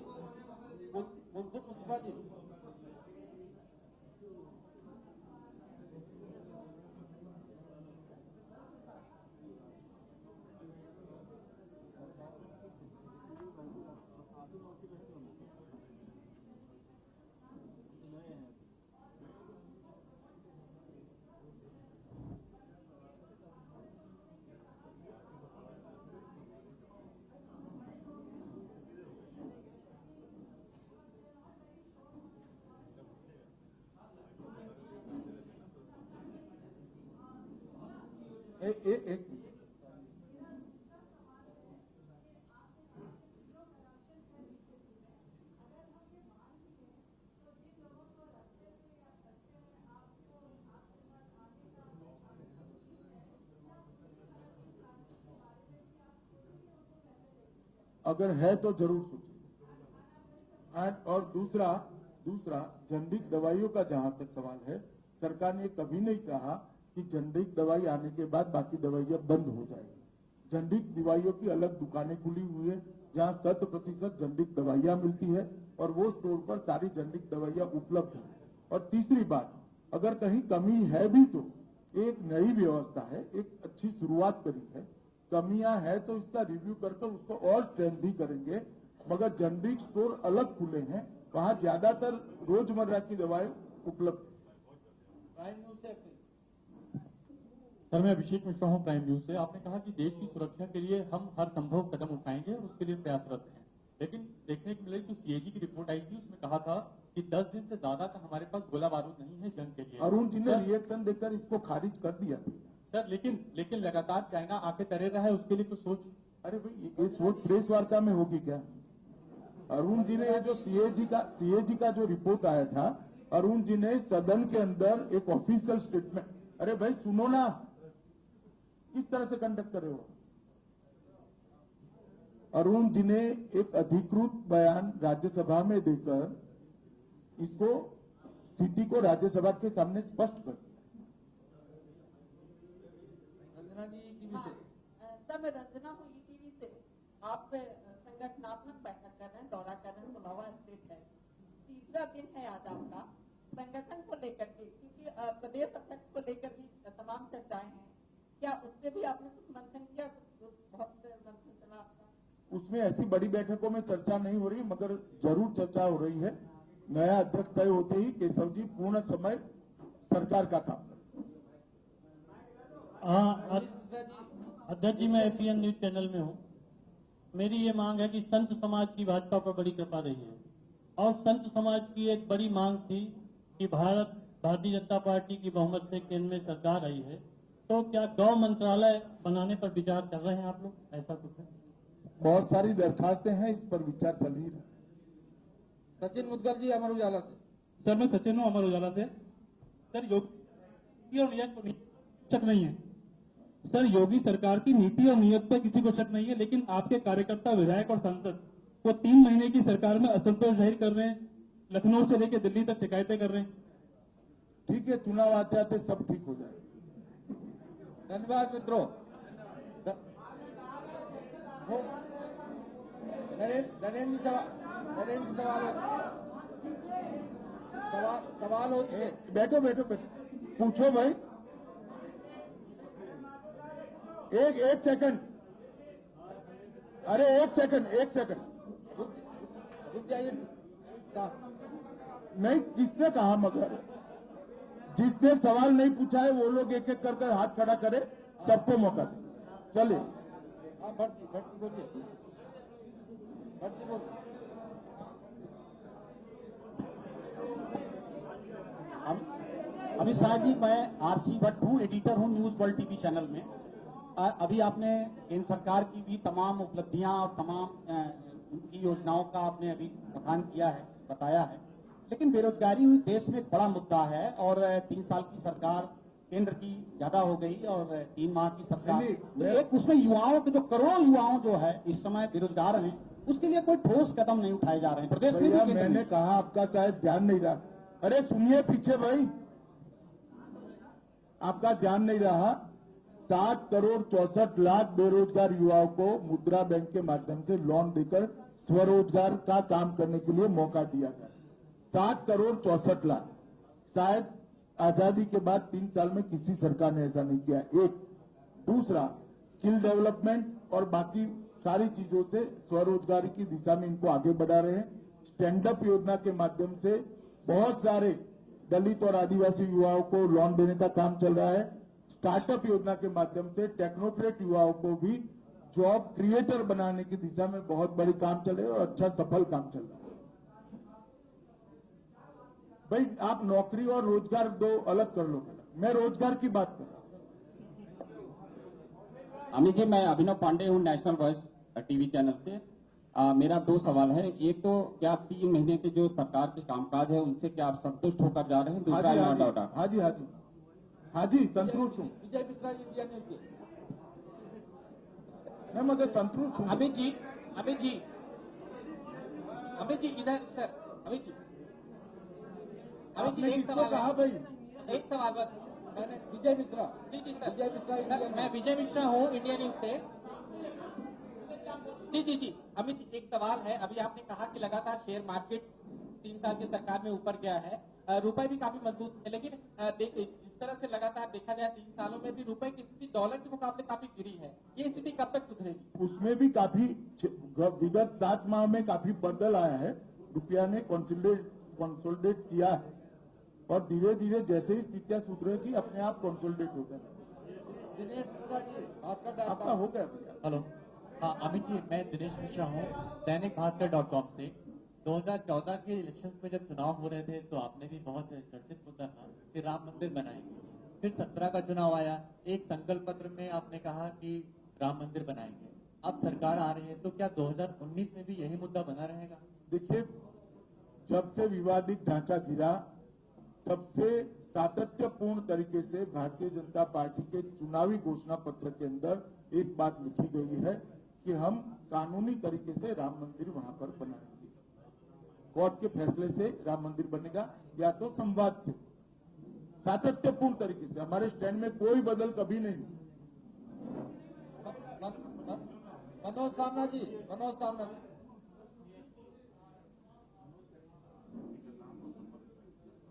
एक अगर है तो जरूर सोचिए। और दूसरा जेनरिक दवाइयों का जहां तक सवाल है, सरकार ने कभी नहीं कहा कि जेनरिक दवाई आने के बाद बाकी दवाइयां बंद हो जाएगी। जेनरिक दवाइयों की अलग दुकानें खुली हुई है जहां 100% जेनरिक दवाइयां मिलती है और वो स्टोर पर सारी जेनरिक दवाइयां उपलब्ध है। और तीसरी बात, अगर कहीं कमी है भी तो एक नई व्यवस्था है, एक अच्छी शुरुआत करी है। कमियां है तो इसका रिव्यू करके उसको और स्ट्रेंथ ही करेंगे, मगर जेनरिक स्टोर अलग खुले हैं, वहां ज्यादातर रोजमर्रा की दवाएं उपलब्ध है। सर मैं अभिषेक मिश्रा हूँ, प्राइम न्यूज से। आपने कहा कि देश की सुरक्षा के लिए हम हर संभव कदम उठाएंगे और उसके लिए प्रयासरत हैं, लेकिन देखने को मिले जो सीएजी की रिपोर्ट आई थी उसमें कहा था कि 10 दिन से ज्यादा का हमारे पास गोला बारूद नहीं है जंग के लिए। अरुण जी ने रिएक्शन देकर इसको खारिज कर दिया सर, लेकिन लगातार चाइना आके तरे रहा है, उसके लिए कुछ सोच। अरे भाई ये सोच प्रेस वार्ता में होगी क्या? अरुण जी ने जो सीएजी का जो रिपोर्ट आया था, अरुण जी ने सदन के अंदर एक ऑफिशियल स्टेटमेंट, अरे भाई सुनो ना, किस तरह से कंडक्ट करे हो? अरुण जी ने एक अधिकृत बयान राज्यसभा में देकर इसको स्थिति को राज्यसभा के सामने स्पष्ट कर दिया। रंजना जी टीवी से। सर मैं रंजना हूँ ईटीवी से। आप संगठनात्मक बैठक कर रहे हैं, दौरा कर रहे हैं, 16वां स्टेट है, तीसरा दिन है आज आपका। संगठन को लेकर के, क्योंकि प्रदेश अध्यक्ष को लेकर भी तमाम चर्चाएं हैं, क्या उससे भी आपने कुछ मंथन किया? बहुत मंथन चला आपका। उसमें ऐसी बड़ी बैठकों में चर्चा नहीं हो रही, मगर जरूर चर्चा हो रही है। नया अध्यक्ष तय होते ही केशव जी पूर्ण समय सरकार का काम करें। अध्यक्ष जी, मैं एपीएन न्यूज चैनल में हूँ। मेरी ये मांग है कि संत समाज की भाजपा पर बड़ी कृपा रही है और संत समाज की एक बड़ी मांग थी कि भारतीय जनता पार्टी की बहुमत से केंद्र में सरकार आई है, तो क्या गौ मंत्रालय बनाने पर विचार कर रहे हैं आप लोग? ऐसा कुछ है? बहुत सारी दरखास्तें हैं, इस पर विचार चल ही रहा है। सचिन मुद्गल जी, अमर उजाला से। सर मैं सचिन हूँ, अमर उजाला से। सर योगी और नियत पर शक नहीं है। सर योगी सरकार की नीति और नियत पर किसी को शक नहीं है, लेकिन आपके कार्यकर्ता, विधायक और सांसद वो 3 महीने की सरकार में असंतोष जाहिर कर रहे हैं, लखनऊ से लेकर दिल्ली तक शिकायतें कर रहे हैं। ठीक है, चुनाव आते आते सब ठीक हो जाए। धन्यवाद मित्रों। नरेंद्र जी सवाल हो चुके। बैठो पूछो भाई। एक सेकंड, अरे एक सेकंड रुक जाइए। नहीं, किसने कहा? मगर जिसने सवाल नहीं पूछा है वो लोग एक एक करके हाथ खड़ा करे, सबको मौका दे। चलिए। हाँ, भट्टी बोलिए। भट्टी बोलिए। हम अमित शाह जी, मैं आरसी भट्ट हूँ, एडिटर हूँ न्यूज वर्ल्ड टीवी चैनल में। अभी आपने केंद्र सरकार की भी तमाम उपलब्धियां और तमाम उनकी योजनाओं का आपने अभी बखान किया है, बताया है, लेकिन बेरोजगारी देश में एक बड़ा मुद्दा है और 3 साल की सरकार केंद्र की ज्यादा हो गई और 3 माह की सरकार, एक उसमें युवाओं के जो करोड़ों युवाओं जो है इस समय बेरोजगार हैं, उसके लिए कोई ठोस कदम नहीं उठाए जा रहे हैं प्रदेश में भी। मैंने कहा आपका शायद ध्यान नहीं रहा। अरे सुनिए पीछे भाई, आपका ध्यान नहीं रहा। 7 करोड़ 64 लाख बेरोजगार युवाओं को मुद्रा बैंक के माध्यम से लोन देकर स्वरोजगार का काम करने के लिए मौका दिया गया। 7 करोड़ 64 लाख, शायद आजादी के बाद 3 साल में किसी सरकार ने ऐसा नहीं किया। एक दूसरा, स्किल डेवलपमेंट और बाकी सारी चीजों से स्वरोजगार की दिशा में इनको आगे बढ़ा रहे हैं। स्टैंड अप योजना के माध्यम से बहुत सारे दलित और आदिवासी युवाओं को लोन देने का काम चल रहा है। स्टार्टअप योजना के माध्यम से टेक्नोक्रेट युवाओं को भी जॉब क्रिएटर बनाने की दिशा में बहुत बड़ी काम चल रहा है और अच्छा सफल काम चल रहा है। भाई आप नौकरी और रोजगार दो अलग कर लो, मैं रोजगार की बात कर रहा हूं। अमित जी, मैं अभिनव पांडे हूँ, नेशनल वॉइस टीवी चैनल से। मेरा 2 सवाल है। एक तो क्या 3 महीने के जो सरकार के कामकाज है उनसे क्या आप संतुष्ट होकर जा रहे हैं? दूसरा, हाँ जी संतुष्ट हूँ। विजय मिश्रा जी, इंडिया न्यूज से। मैं मगर संतुष्ट हूँ। अमित जी इधर अमित जी एक सवाल कहा भाई, एक सवाल बस। मैंने विजय मिश्रा, जी सर, विजय मिश्रा, मैं विजय मिश्रा हूँ, इंडिया न्यूज से। जी अमित जी, एक सवाल है। अभी आपने कहा कि लगातार शेयर मार्केट 3 साल की सरकार में ऊपर गया है, रुपए भी काफी मजबूत है, लेकिन जिस तरह से लगातार देखा जाए 3 सालों में भी रुपए की स्थिति डॉलर के मुकाबले काफी गिरी है। ये स्थिति कब तक सुधरेगी? उसमें भी काफी विगत 7 माह में काफी बदल आया है। रुपया ने कंसोलिडेट किया है और धीरे धीरे जैसे ही स्थितियां सुधरेगी अपने आप कंसोलिडेट हो जाएगा। दिनेश मिश्रा जी, आपका हो गया भैया। हेलो, हाँ अमित जी, मैं दिनेश मिश्रा हूँ, दैनिक भास्कर.com से। 2014 के इलेक्शंस में जब चुनाव हो रहे थे तो आपने भी बहुत चर्चित मुद्दा था कि राम मंदिर बनाएंगे। फिर 17 का चुनाव आया, एक संकल्प पत्र में आपने कहा कि राम मंदिर बनाएंगे। अब सरकार आ रही है तो क्या 2019 में भी यही मुद्दा बना रहेगा? देखिए, जब से विवादित ढांचा गिरा तब से सातत्यपूर्ण तरीके से भारतीय जनता पार्टी के चुनावी घोषणा पत्र के अंदर एक बात लिखी गई है कि हम कानूनी तरीके से राम मंदिर वहां पर बनाएंगे। कोर्ट के फैसले से राम मंदिर बनेगा या तो संवाद से, सातत्यपूर्ण तरीके से। हमारे स्टैंड में कोई बदल कभी नहीं। मनोज सामना जी, मनोज सामना,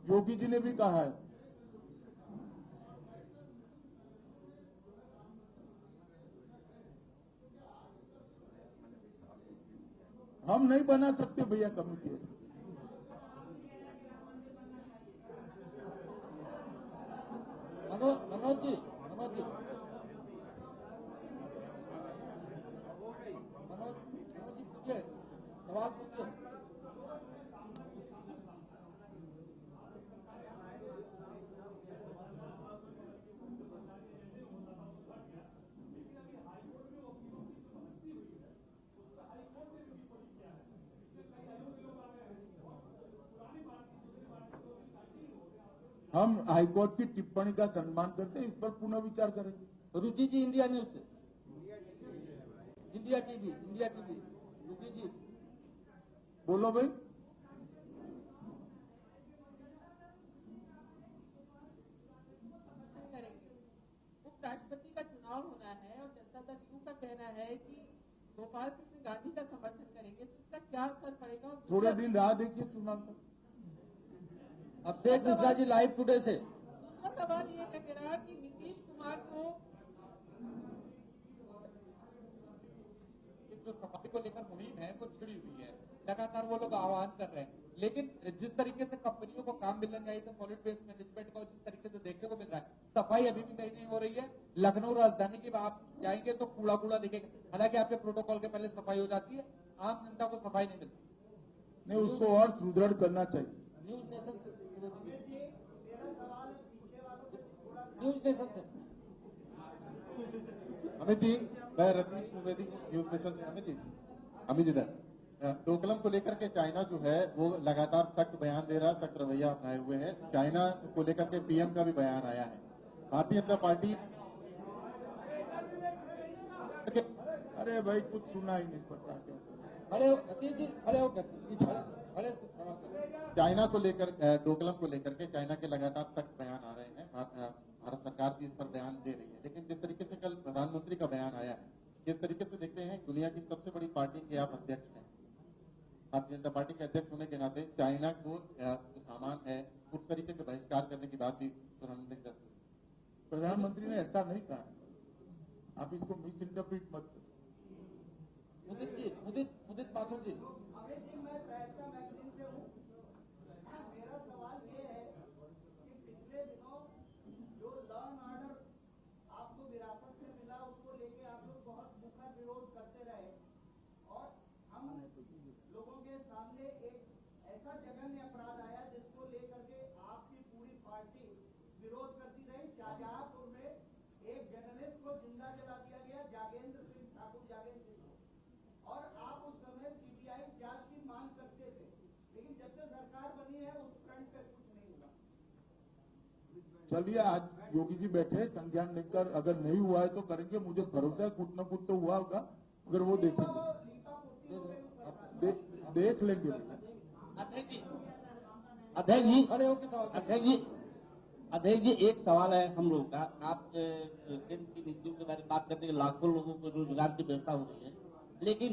योगी जी ने भी कहा है। हम नहीं बना सकते भैया कमेटी ऐसी। मनोज जी पूछिए, सवाल पूछिए। हम हाईकोर्ट की टिप्पणी का सम्मान करते हैं, इस पर पुनः विचार करेंगे। रुचि जी, इंडिया न्यूज से, इंडिया टीवी, रुचि जी बोलो भाई। उपराष्ट्रपति का चुनाव होना है और जनता दल यू का कहना है कि गोपाल कृष्ण गांधी का समर्थन करेंगे, तो इसका क्या असर पड़ेगा? थोड़े दिन राह देखिए चुनाव तक। अभिषेक मिश्रा जी, लाइव टुडे से। दूसरा सवाल ये है मेरा कि नीतीश कुमार को जो सफाई को लेकर मुहिम है वो छिड़ी हुई है, लगातार वो लोग आह्वान कर रहे हैं, लेकिन जिस तरीके से कंपनियों को काम मिलना चाहिए था सॉलिड वेस्ट मैनेजमेंट का, जिस तरीके से देखने को मिल रहा है, सफाई अभी भी नहीं हो रही है। लखनऊ राजधानी की आप जाएंगे तो कूड़ा दिखेगा, हालांकि आपके प्रोटोकॉल के पहले सफाई हो जाती है, आम जनता को सफाई नहीं मिलती। नहीं, उसको और सुदृढ़ करना चाहिए। न्यूज नेशन से न्यूज नेशन से। अमित जी, मैं रतीश द्विवेदी न्यूज नेशन से। अमित जी डोकलम को लेकर के चाइना जो है वो लगातार सख्त बयान दे रहा है, सख्त रवैया अपनाए हुए है। चाइना को लेकर के पीएम का भी बयान आया है। भारतीय जनता पार्टी अरे भाई कुछ सुना ही नहीं पड़ता क्या। खड़े हो सतीश जी, खड़े हो खड़े चाइना को लेकर डोकलम को लेकर के चाइना के लगातार सख्त बयान आ रहे हैं। भारत सरकार भी इस पर बयान दे रही है, लेकिन जिस तरीके से कल प्रधानमंत्री का बयान आया है, जिस तरीके से देखते हैं दुनिया की सबसे बड़ी पार्टी के आप अध्यक्ष हैं, भारतीय जनता पार्टी के अध्यक्ष होने के नाते चाइना को जो सामान है उस तरीके से बहिष्कार करने की बात भी प्रधानमंत्री ने ऐसा नहीं कहा। आप इसको मिस इंटरप्रिट मत करो। उदित पाठक जी, मेरा सवाल ये है कि पिछले दिनों जो लॉ एंड ऑर्डर आपको विरासत से मिला उसको लेके आप लोग बहुत मुखर विरोध करते रहे और हम लोगों के सामने एक ऐसा जघन्य अपराध आया जिसको लेकर के आपकी पूरी पार्टी विरोध करती रही। शाहजहांपुर में एक जर्नलिस्ट को जिंदा जला दिया गया, जागेंद्र सिंह ठाकुर जागेंद्र सिंह को, और आप उस समय सीबीआई जांच की मांग करते थे, लेकिन जब से सरकार बनी है उस फ्रंट पे कुछ नहीं हुआ। चलिए आज योगी जी बैठे, संज्ञान लेकर अगर नहीं हुआ है तो करेंगे। मुझे भरोसा है कुछ न कुछ तो हुआ होगा, अगर वो देखेंगे देख लेंगे। अध्यक्ष जी एक सवाल है हम लोग का। आप केंद्र की नीतियों के बारे में बात करते हैं, लाखों लोगों को रोजगार की व्यवस्था हो रही है, लेकिन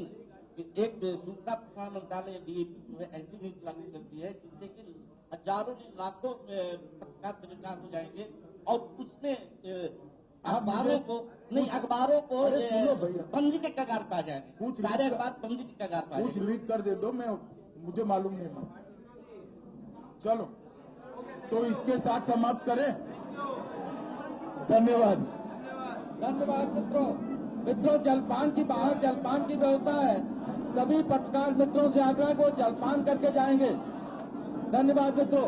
एक सूचना प्रसारण मंत्रालय डीएपी जो है ऐसी नीति लागू करती है जिससे कि हजारों लाखों पत्रकार बेरोजगार हो जाएंगे और उसमें अखबारों को बंदी के कगार पर आ जाएंगे। सारे अखबार बंदी के कगार पर कुछ लीक कर दे दो, मैं मुझे मालूम नहीं। चलो तो इसके साथ समाप्त करें। धन्यवाद। मित्रों जलपान की बाहर जलपान की व्यवस्था है। सभी पत्रकार मित्रों से आग्रह को जलपान करके जाएंगे। धन्यवाद मित्रों।